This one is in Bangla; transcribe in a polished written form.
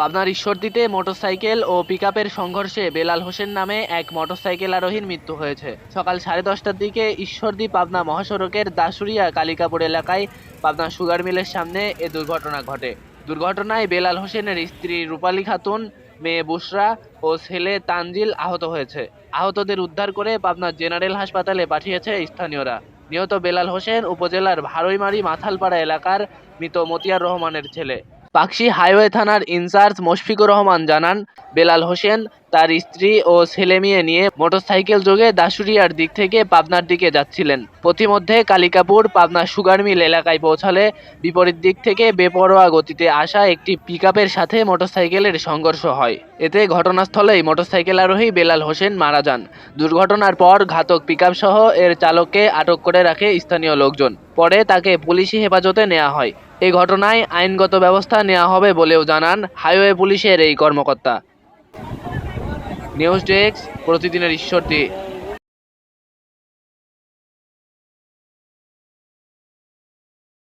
পাবনার ঈশ্বরদীতে মোটরসাইকেল ও পিকআপের সংঘর্ষে বেলাল হোসেন নামে এক মোটরসাইকেল আরোহীর মৃত্যু হয়েছে। সকাল 10:30টার দিকে ঈশ্বরদী পাবনা মহাসড়কের দাসুরিয়া কালিকাপুর এলাকায় পাবনা সুগার মিলের সামনে এ দুর্ঘটনা ঘটে। দুর্ঘটনায় বেলাল হোসেনের স্ত্রী রূপালী খাতুন, মেয়ে বুশরা ও ছেলে তানজিল আহত হয়েছে। আহতদের উদ্ধার করে পাবনা জেনারেল হাসপাতালে পাঠিয়েছে স্থানীয়রা। নিহত বেলাল হোসেন উপজেলার ভারৈমারি মাথালপাড়া এলাকার মৃত মতিয়ার রহমানের ছেলে। পাকশী হাইওয়ে থানার ইনচার্জ মোশফিকুর রহমান জানান, বেলাল হোসেন তার স্ত্রী ও ছেলেমেয়ে নিয়ে মোটরসাইকেল যোগে দাসুরিয়ার দিক থেকে পাবনার দিকে যাচ্ছিলেন। পথিমধ্যে কালিকাপুর পাবনা সুগার মিল এলাকায় পৌঁছালে বিপরীত দিক থেকে বেপরোয়া গতিতে আসা একটি পিকআপের সাথে মোটরসাইকেলের সংঘর্ষ হয়। এতে ঘটনাস্থলেই মোটরসাইকেল আরোহী বেলাল হোসেন মারা যান। দুর্ঘটনার পর ঘাতক পিকআপ সহ এর চালককে আটক করে রাখে স্থানীয় লোকজন। পরে তাকে পুলিশি হেফাজতে নেওয়া হয়। এই ঘটনায় আইনগত ব্যবস্থা নেওয়া হবে বলেও জানান হাইওয়ে পুলিশের এই কর্মকর্তা। নিউজ ডেস্ক, প্রতিদিনের ঈশ্বরদী।